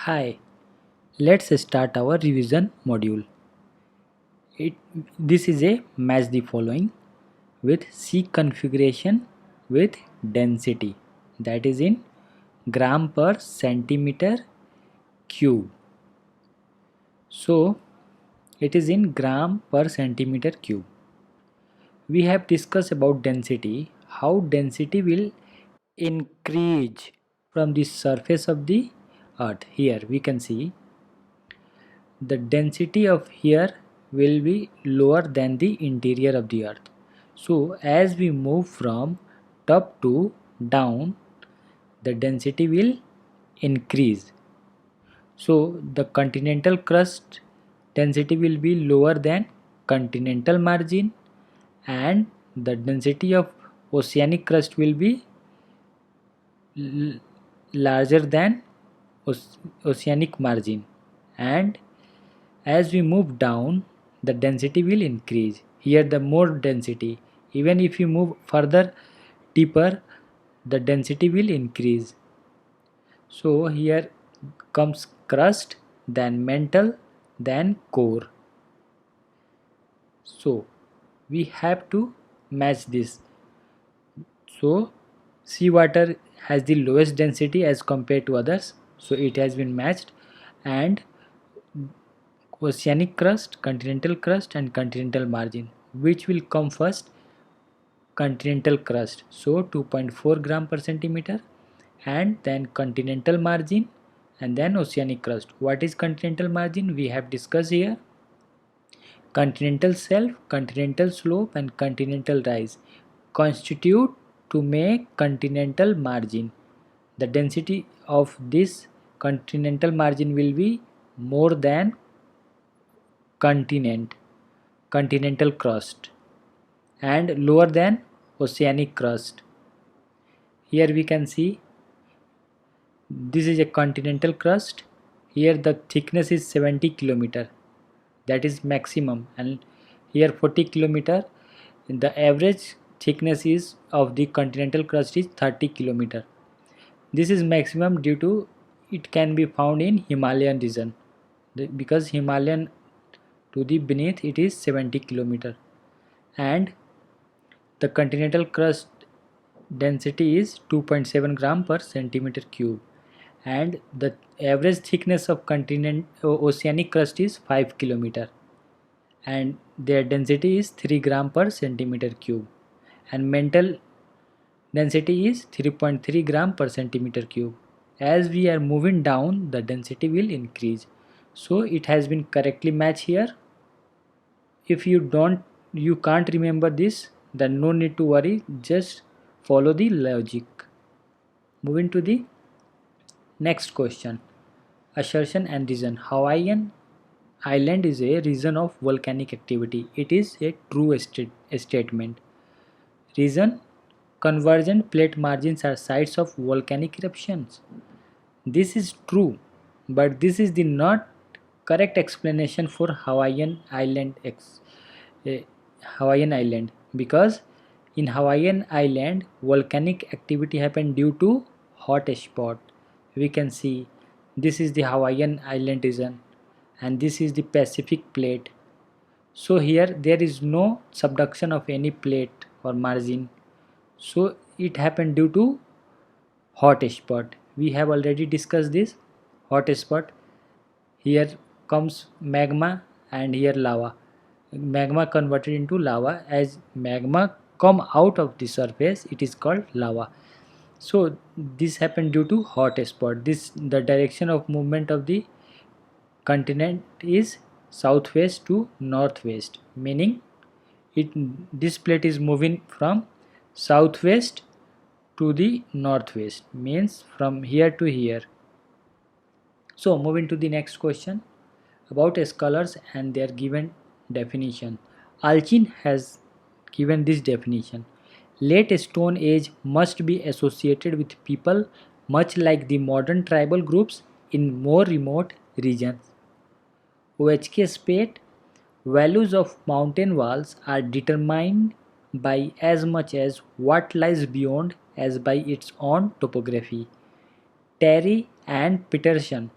Hi, let's start our revision module. It, this is a match the following with C configuration with density, that is in gram per centimeter cube. So it is in gram per centimeter cube. We have discussed about density, how density will increase from the surface of the earth. Here we can see the density of here will be lower than the interior of the earth. So as we move from top to down, the density will increase. So the continental crust density will be lower than continental margin, and the density of oceanic crust will be larger than oceanic margin. And as we move down, the density will increase. Here the more density. Even if you move further deeper, the density will increase. So here comes crust, then mantle, then core. So we have to match this. So seawater has the lowest density as compared to others. So it has been matched, and oceanic crust, continental crust and continental margin. Which will come first? Continental crust. So 2.4 gram per centimeter, and then continental margin, and then oceanic crust. What is continental margin? We have discussed here. Continental shelf, continental slope and continental rise constitute to make continental margin. The density of this continental margin will be more than continental crust, and lower than oceanic crust. Here we can see this is a continental crust. Here the thickness is 70 kilometer, that is maximum, and here 40 kilometer. The average thickness is of the continental crust is 30 kilometer. This is maximum due to it can be found in Himalayan region, because Himalayan to the beneath it is 70 kilometer, and the continental crust density is 2.7 gram per centimeter cube, and the average thickness of continent oceanic crust is 5 kilometer, and their density is 3 gram per centimeter cube, and mantle density is 3.3 gram per centimeter cube. As we are moving down, the density will increase. So it has been correctly matched here. If you can't remember this, then no need to worry, just follow the logic. Moving to the next question. Assertion and reason. Hawaiian Island is a region of volcanic activity. It is a true statement. Reason: convergent plate margins are sites of volcanic eruptions. This is true, but this is the not correct explanation for eh, Hawaiian Island, because in Hawaiian Island volcanic activity happened due to hot spot. We can see this is the Hawaiian Island region, and this is the Pacific plate. So here there is no subduction of any plate or margin. So it happened due to hot spot. We have already discussed this hot spot. Here comes magma and here lava. Magma converted into lava. As magma come out of the surface, it is called lava. So this happened due to hot spot. This the direction of movement of the continent is southwest to northwest, meaning it this plate is moving from southwest to the northwest, means from here to here. So moving to the next question about scholars and their given definition. Alchin has given this definition: late stone age must be associated with people much like the modern tribal groups in more remote regions. OHK Spate: values of mountain walls are determined by as much as what lies beyond as by its own topography. Terry and Peterson: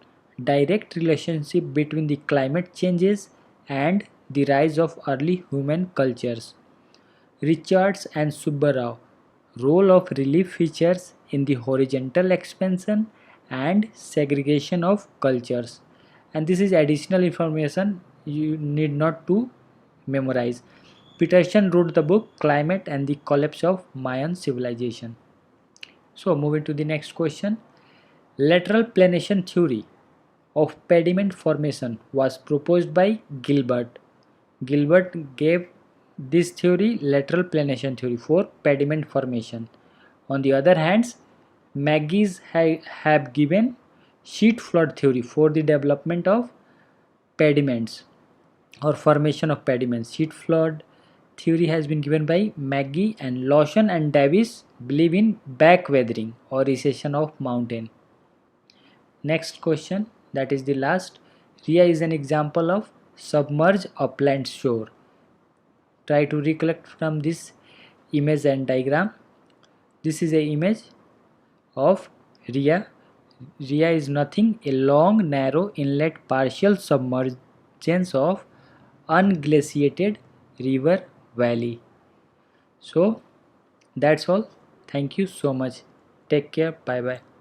direct relationship between the climate changes and the rise of early human cultures. Richards and Subbarao, role of relief features in the horizontal expansion and segregation of cultures. And this is additional information you need not to memorize. Peterson wrote the book Climate and the Collapse of Mayan Civilization. So moving to the next question. Lateral planation theory of pediment formation was proposed by Gilbert. Gilbert gave this theory lateral planation theory for pediment formation. On the other hand, Maggie's have given sheet flood theory for the development of pediments or formation of pediments. Sheet flood theory has been given by Maggie, and Lawson and Davis believe in back weathering or recession of mountain. Next question, that is the last. Ria is an example of submerged upland shore. Try to recollect from this image and diagram. This is an image of Ria. Ria is nothing, a long narrow inlet partial submergence of unglaciated river valley. So that's all. Thank you so much. Take care. Bye bye.